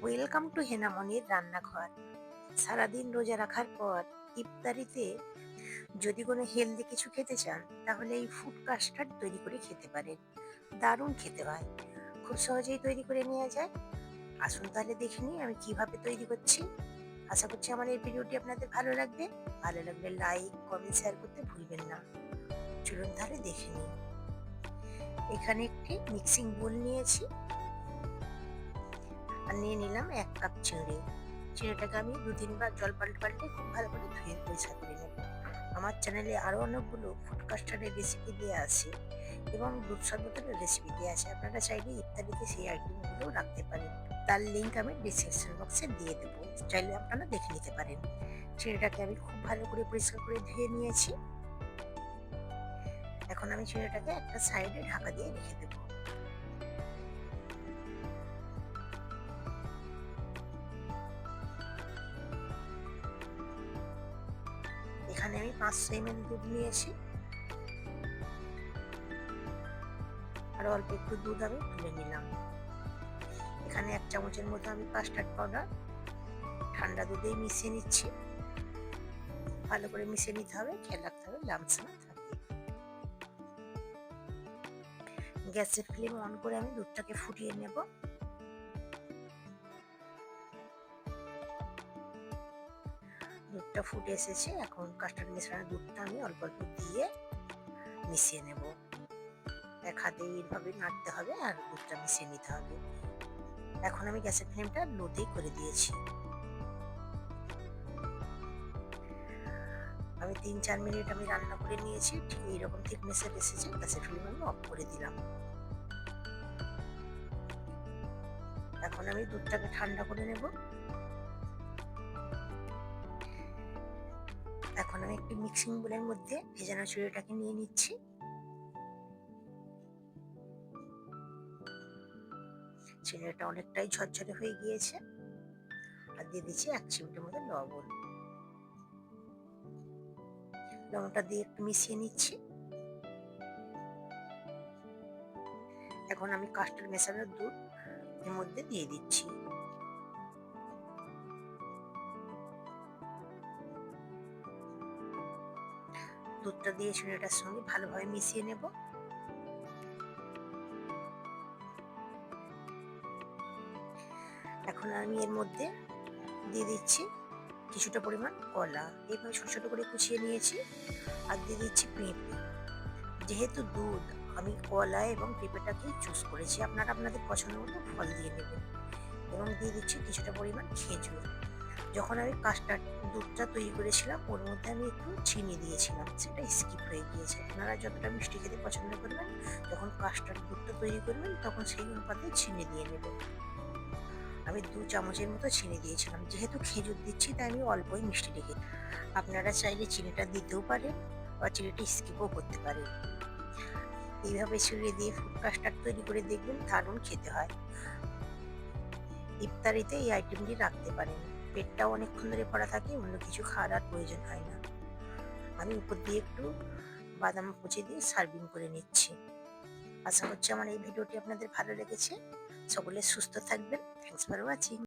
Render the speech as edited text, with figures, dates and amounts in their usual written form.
Welcome to হেনামনির রান্নাঘর। সারাদিন রোজা রাখার পর ইফতারিতে যদি কোনো হেলদি কিছু খেতে চান তাহলে এই ফুড কাস্টার্ড তৈরি করে খেতে পারেন। দারুণ খেতে হয়, খুব সহজেই তৈরি করে নেওয়া যায়। আসুন তাহলে দেখে নিই আমি কিভাবে তৈরি করছি। আশা করছি আমার এই ভিডিওটি আপনাদের ভালো লাগবে। ভালো লাগলে লাইক কমেন্ট শেয়ার করতে ভুলবেন না। চলুন তাহলে দেখে নিই। এখানে একটি মিক্সিং বোল নিয়েছি আর নিয়ে নিলাম 1 কাপ চিংড়ি। চিংড়িটাকে আমি 2-3 বার জল পাল্টে খুব ভালো করে ধুয়ে পরিষ্কার করে নেব। আমার চ্যানেলে আরও অনেকগুলো ফুড কাস্টার্ডের রেসিপি দেওয়া আছে এবং দুধ শরবতের রেসিপি দেওয়া আছে। আপনারা চাইলে ইত্যাদিতে সেই আইটেমগুলোও রাখতে পারেন। তার লিঙ্ক আমি ডিসক্রিপশন বক্সে দিয়ে দেবো, চাইলে আপনারা দেখে নিতে পারেন। চিংড়িটাকে আমি খুব ভালো করে পরিষ্কার করে ধুয়ে নিয়েছি। এখন আমি চিংড়িটাকে একটা সাইডে ঢাকা দিয়ে রেখে দেবো। এখানে আমি 500 ml দুধ নিয়েছি আর অল্প একটু দুধ আমি তুলে নিলাম। এখানে 1 চামচের মতো আমি কাস্টার্ড পাউডার ঠান্ডা দুধেই মিশিয়ে নিচ্ছি। ভালো করে মিশিয়ে নিতে হবে, খেয়াল রাখতে হবে লাম্পস না থাকে। গ্যাসের ফ্লেম অন করে আমি দুধটাকে ফুটিয়ে নেব। দুধটা ফুটে এসেছে, এখন কাস্টার্ড মেশানো দুধটা আমি অল্প অল্প দিয়ে মিশিয়ে নেব। এক হাতে এইভাবে নাড়তে হবে আর দুধটা মিশিয়ে নিতে হবে। এখন আমি গ্যাসের ফ্লেমটা লোতেই করে দিয়েছি। আমি 3-4 মিনিট আমি রান্না করে নিয়েছি। ঠিক এইরকম থিকনেসের এসেছে। গ্যাসের ফ্লেম আমি অফ করে দিলাম। এখন আমি দুধটাকে ঠান্ডা করে নেব। এখন আমি একটি মিক্সিং বোলের মধ্যে ভেজানো চিড়েটাকে নিয়ে নিচ্ছি। চিড়েটা অনেকটাই ঝরঝরে হয়ে গিয়েছে আর দিয়ে দিচ্ছি 1 চিমটির মতো লবণ। লবণটা দিয়ে একটু মিশিয়ে নিচ্ছি। এখন আমি কাস্টার্ড মেশানোর দুধ এর মধ্যে দিয়ে দিচ্ছি। দুধটা দিয়ে চিড়েটার সঙ্গে ভালোভাবে মিশিয়ে নেব। এখন আমি এর মধ্যে দিয়ে দিচ্ছি কিছুটা পরিমাণ কলা, এইভাবে ছোট ছোট করে কুচিয়ে নিয়েছি। আর দিয়ে দিচ্ছি পেঁপে। যেহেতু দুধ, আমি কলা এবং পেঁপেটাকেই চুজ করেছি। আপনারা আপনাদের পছন্দ মতো ফল দিয়ে নেবেন। এবং দিয়ে দিচ্ছি কিছুটা পরিমাণ খেজুর। যখন আমি কাস্টার্ড দুধটা তৈরি করেছিলাম ওর মধ্যে আমি একটু চিনি দিয়েছিলাম, সেটা স্কিপ হয়ে গিয়েছে। আপনারা যতটা মিষ্টি খেতে পছন্দ করবেন যখন কাস্টার্ড দুধটা তৈরি করবেন তখন সেই অনুপাতে চিনি দিয়ে নেবেন। আমি 2 চামচের মতো চিনি দিয়েছিলাম। যেহেতু খেজুর দিচ্ছি তাই আমি অল্পই মিষ্টি রেখে। আপনারা চাইলে চিনিটা দিতেও পারেন বা চিনিটা স্কিপও করতে পারেন। এইভাবে চিড়ে দিয়ে ফুড কাস্টার্ড তৈরি করে দেখবেন, দারুণ খেতে হয়। ইফতারিতে এই আইটেমটি রাখতে পারেন। পেটটাও অনেকক্ষণ ধরে ভরা থাকে, অন্য কিছু খাওয়ার আর প্রয়োজন হয় না। আমি উপর দিয়ে একটু বাদাম কুচি দিয়ে সার্ভিং করে নিচ্ছি। আশা করছি আমার এই ভিডিওটি আপনাদের ভালো লেগেছে। সকলে সুস্থ থাকবেন। Thanks for watching.